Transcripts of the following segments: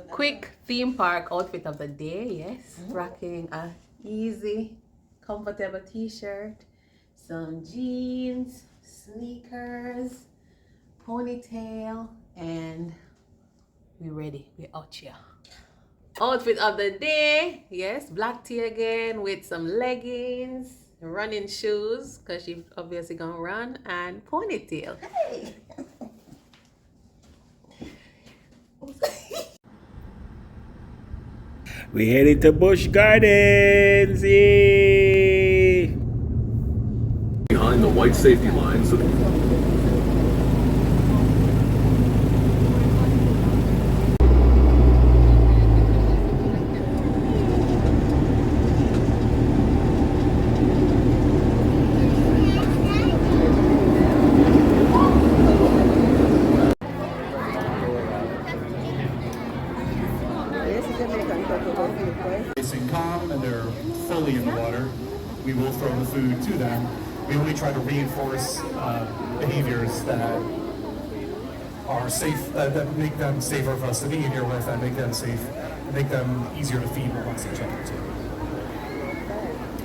Quick theme park outfit of the day, yes. Rocking a easy, comfortable t-shirt, some jeans, sneakers, ponytail, and we ready. We're out here. Outfit of the day, yes, black tee again with some leggings, running shoes, because she's obviously gonna run, and ponytail. Hey! We headed to Busch Gardens. Yay! Behind the white safety line, so Facing calm and they're fully in the water, we will throw the food to them. We only try to reinforce behaviors that are safe, that make them safer for us to be in here with, and make them safe, and make them easier to feed amongst each other too.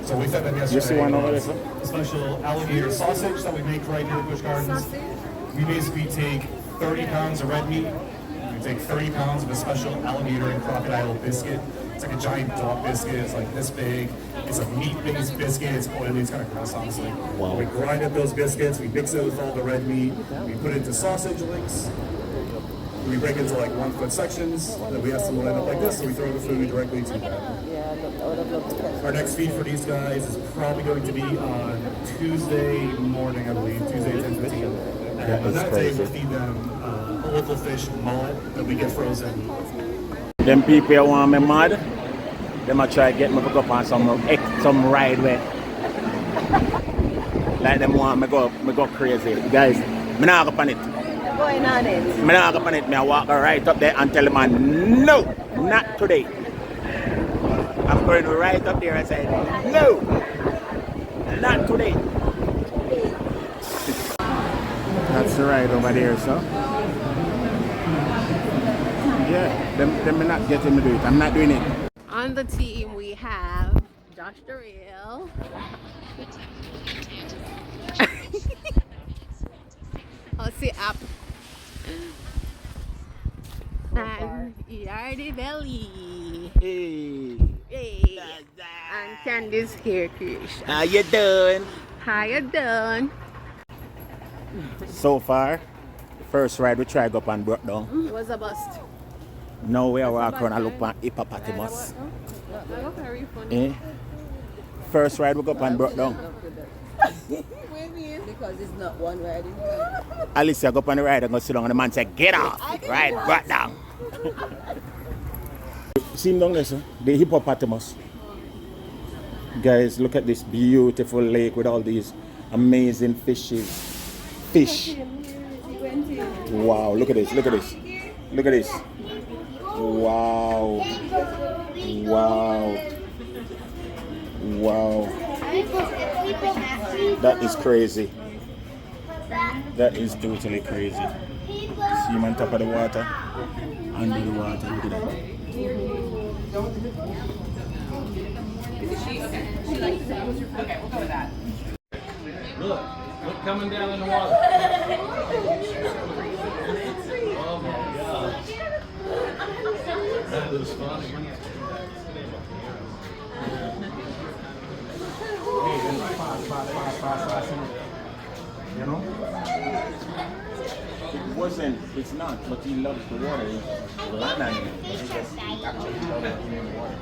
So we fed them yesterday a special alligator sausage that we make right here at Busch Gardens. We basically take 30 pounds of red meat, we take 30 pounds of a special alligator and crocodile biscuit. It's like a giant dog biscuit, it's like this big. It's a meat-based biscuit, it's oily, it's kind of gross, honestly. Wow. We grind up those biscuits, we mix it with all the red meat, we put it into sausage links, we break it into like 1 foot sections, and then we have some line up like this, so we throw the food directly to them. Our next feed for these guys is probably going to be on Tuesday morning, I believe, Tuesday 10:15. And on that day, we'll feed them a local fish, mullet, that we get frozen. Them people want me mad. They might try to get me to go up on some ride with. Like them want me go crazy. Guys, me not go on it. You're going on it. Me not go on it. Me I walk right up there and tell the man, no, not today. I'm going right up there and say, no, not today. That's the ride over there, so. Yeah, them not getting me do it. I'm not doing it. On the team we have Josh the Real. Let's see up. And Yardie Belly. Hey. Hey. And Candice Hair Creation. How you doing? How you doing? So far, first ride we tried up and broke down. It was a bust. Now we are walking around and look at hippopotamus. Eh? First ride we go up and broke down. Because it's not one ride. Alicia go up on the ride and go sit down and the man say, get off! Right, broke down. See him down there, sir? The hippopotamus. Guys, look at this beautiful lake with all these amazing fishes. Fish. Wow, look at this, look at this. Look at this. Wow. Wow. Wow. That is crazy. That is totally crazy. See him on top of the water. Under the water. Look at that. Is she? Okay. She likes that. Okay, we'll go with that. look coming down in the water. Oh my God. That was funny. You know? It's not, but he loves the water. He land on it. He just actually loves being in the water.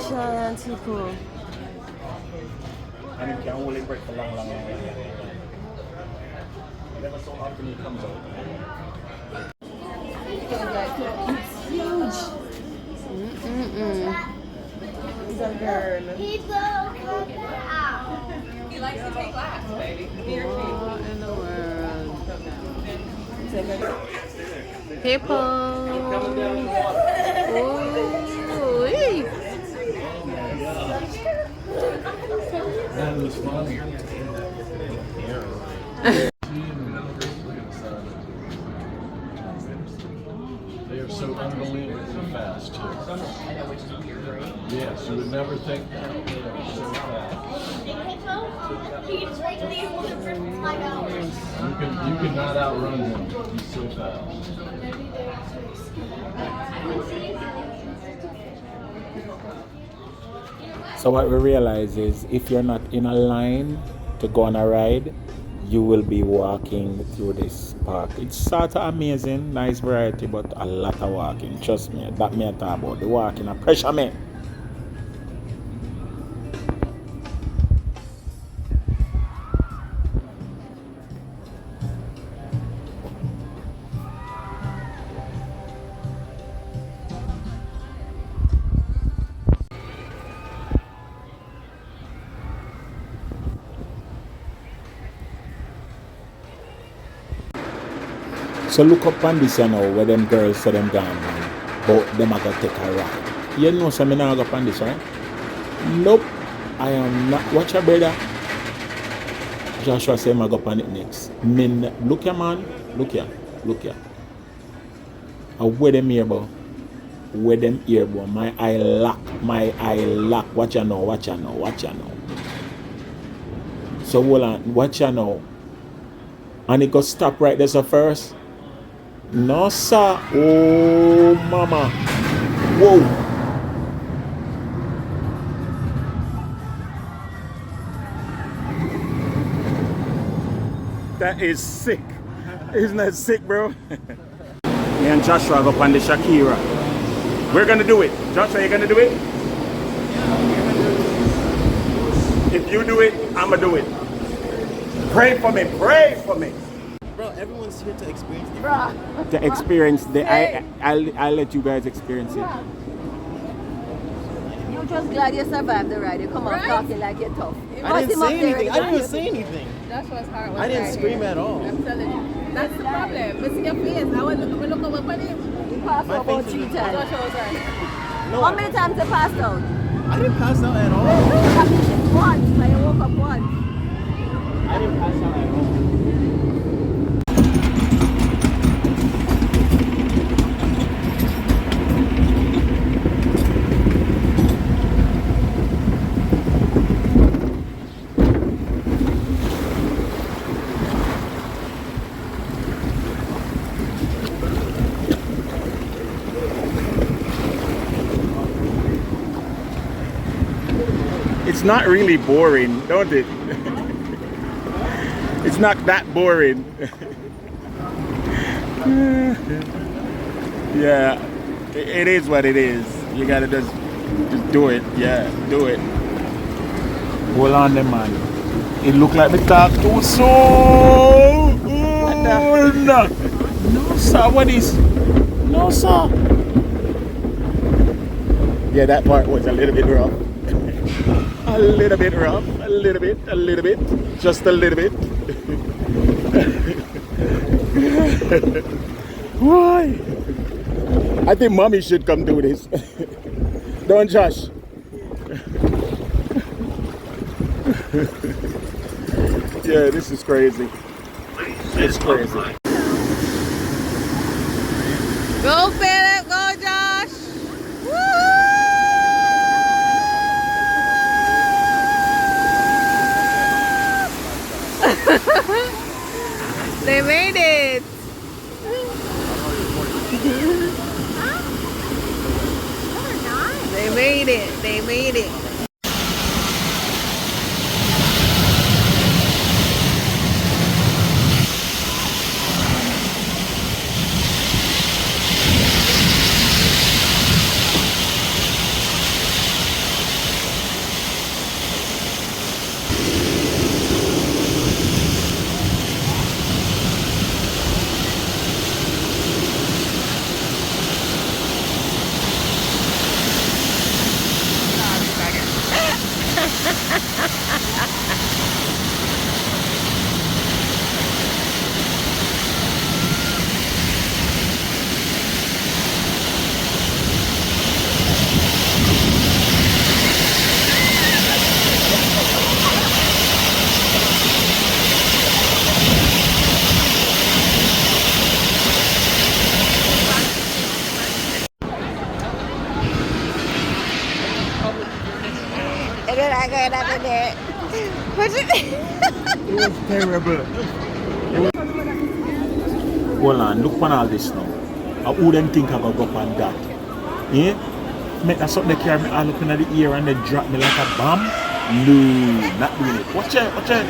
Giant people. And he can only break for long. Never so often he comes out. It's huge. It's a girl. He likes to take laughs, baby. What in the world? People. Ooh, That was funny. so unbelievably fast too. I know, which is weird, right? Yes, you would never think that. They are so fast. You can not outrun him. He's so fast. So what we realize is if you're not in a line to go on a ride, you will be walking through this park. It's sort of amazing, nice variety, but a lot of walking. Trust me, that me I talk about. The walking, a pressure me. So look up on this, you know, where them girls say them gone, man. But them are gonna take a ride. You know, so me now go up on this, right? Nope, I am not. Watch your brother. Joshua say I go up on it next. Look here, man. Look here. Look here. Where them here, bro? Where them here, bro? My eye lock. My eye lock. Watch you know. Watch you know. Watch you know. So hold on. Watch you know. And it go stop right there, so first. No, sir. Oh, mama. Whoa. That is sick. Isn't that sick, bro? Me and Joshua go up on the Shakira. We're gonna do it. Joshua, you gonna do it? If you do it, I'ma do it. Pray for me. Pray for me. Bro, everyone's here to experience it. To experience the I'll let you guys experience it. You're just glad you survived the ride. You come out talking like you're tough. I didn't say anything. I didn't even say anything. That's what's hard. I didn't scream at all. I'm telling you. That's the problem. But see your face. I want to look over for him. You passed My out about face 3 is- times. Joshua was right. No, How many times you passed out? I didn't pass out at all. Once. So you woke up once. I didn't pass out at all. It's not really boring, don't it? It's not that boring. Yeah, it is what it is. You gotta just do it. Yeah, do it. Hold on there, man. It look like me talk too soon. No, sir, what is? No, sir. Yeah, that part was a little bit rough. A little bit rough, a little bit, just a little bit. Why? I think mommy should come do this. Don't Josh? Yeah, this is crazy. It's crazy. Go, Philip. Go, Josh. They made it. They made it. They made it. going on in there? It was terrible. Hold on, look on all this now. I wouldn't think about go on that. Yeah? Make that something they carry me all up in the ear and they drop me like a bomb. No, not doing it. Watch it, watch it.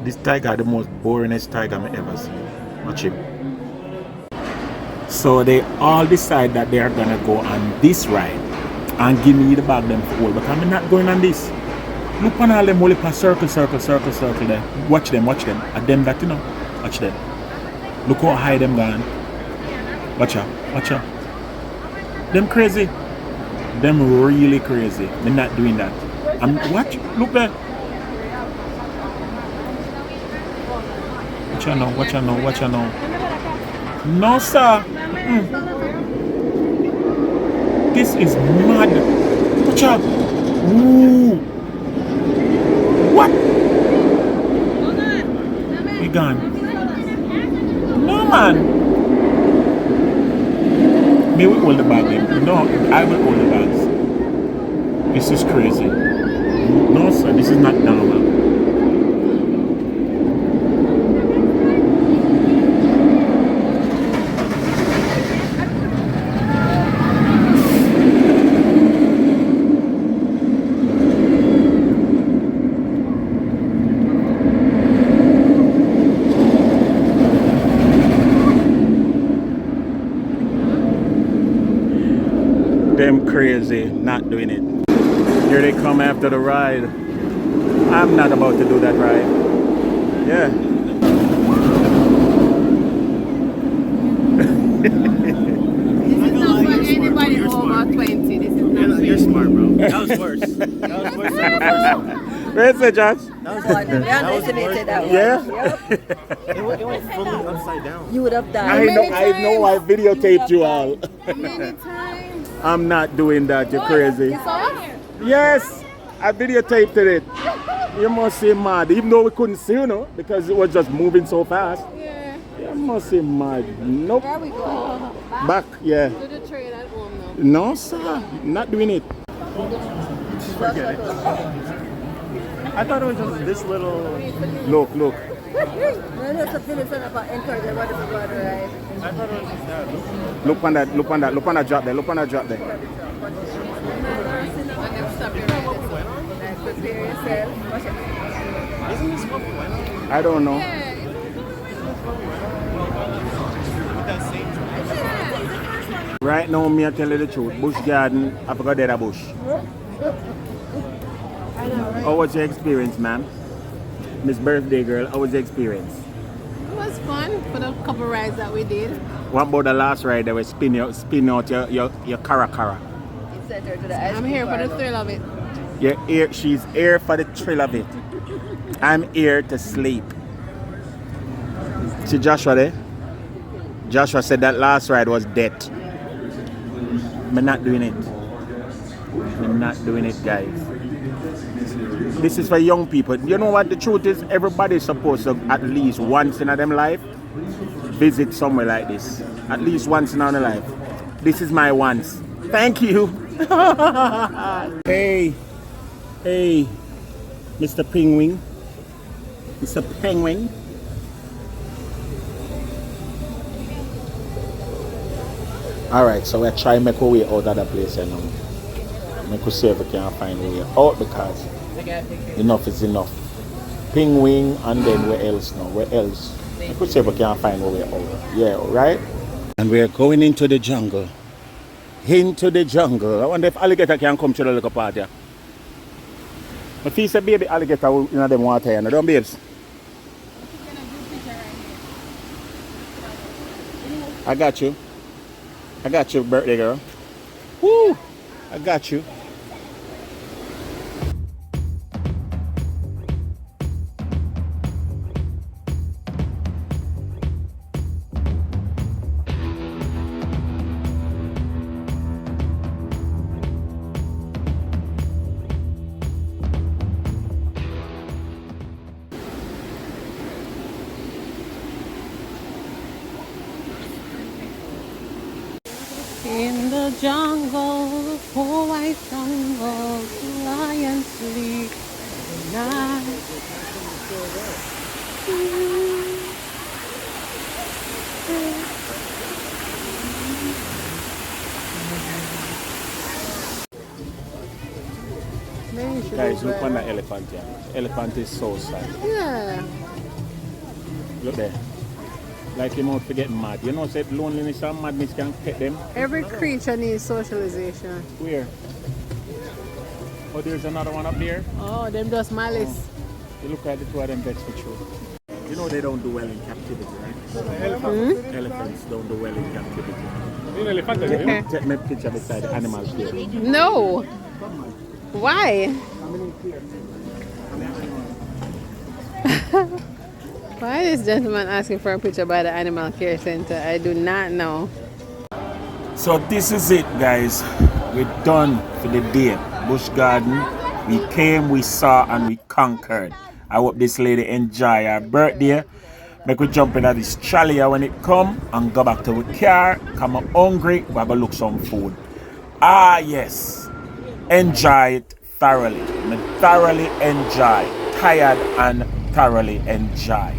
This tiger the most boringest tiger I ever seen. Watch him. So they all decide that they are gonna go on this ride and give me the bag them for all. But I'm not going on this. Look on all them whole circle there. Watch them. And them that you know. Watch them. Look how high them gone. Watch out. Them crazy. Them really crazy. They're not doing that. Watch. Look there. Watch out now. No, sir. This is mad. Watch out. Ooh. What? We gone. No, man. May we hold the bag then? No, I will hold the bags. This is crazy. No, sir. This is not normal. Them crazy, not doing it. Here they come after the ride. I'm not about to do that ride. Yeah. This is not for anybody over 20. This is not for You're smart, bro. That was worse. That was worse than the first one. Where's it, Josh? We underestimated that one. Yeah? Yep. It went fully upside down. You would have I died. know I videotaped you all. many times. I'm not doing that, you're crazy. It's off? Yes, I videotaped it. You must say mad, even though we couldn't see, you know, because it was just moving so fast. Yeah. You must say mad. Nope. There we go. Back, yeah. Do the train at home now. No, sir, not doing it. Forget it. I thought it was just this little. Look. No, it's a feeling about encouraging what is about, right? I thought it was just that. Look on that drop there. And then stop your ride. Prepare yourself. Watch it. Isn't this what we went on? I don't know. Yeah. With that same train? Right now, me I tell you the truth. Busch Garden, I forgot that a bush. How was your experience, ma'am? Miss Birthday Girl, how was your experience? It was fun for the couple rides that we did. What about the last ride that was spin out your cara? It sent her to the ice I'm cream here for the parlor. thrill of it. She's here for the thrill of it. I'm here to sleep. See Joshua there? Joshua said that last ride was death. I'm not doing it. I'm not doing it, guys. This is for young people. You know what the truth is? Everybody's supposed to at least once in their life visit somewhere like this. At least once in their life. This is my once. Thank you. Hey, Mr. Penguin. Mr. Penguin. Alright, so we're trying to make our way out of the place and we could see if we can find a way out because enough is enough. Penguin and then where else now? Where else? We could see if we can find a way out. Yeah, right? And we're going into the jungle. Into the jungle. I wonder if alligator can come to the little party. But if you say baby alligator in them water, you know, don't babes? I got you. I got you, birthday girl. Woo! I got you. In the jungle. Oh, I sung of lion sleep night. Guys, look on the elephant here. Elephant is so sad. Yeah. Look there. Like him out to get mad. You know, said loneliness and madness can get them. Every creature needs socialization. Where? Oh, there's another one up there. Oh, them just malice. You look at the two of them, that's for sure. You know they don't do well in captivity, right? Elephants don't do well in captivity. Okay. Take me a picture beside the animal here. No. Why? Why is this gentleman asking for a picture by the animal care center? I do not know. So this is it, guys. We're done for the day. Busch Garden. We came, we saw, and we conquered. I hope this lady enjoy her birthday. Make we jump in at this trolley when it come and go back to the car. Come up hungry, we have a look some food. Ah yes. Enjoy it thoroughly. Thoroughly enjoy. Tired and thoroughly enjoy.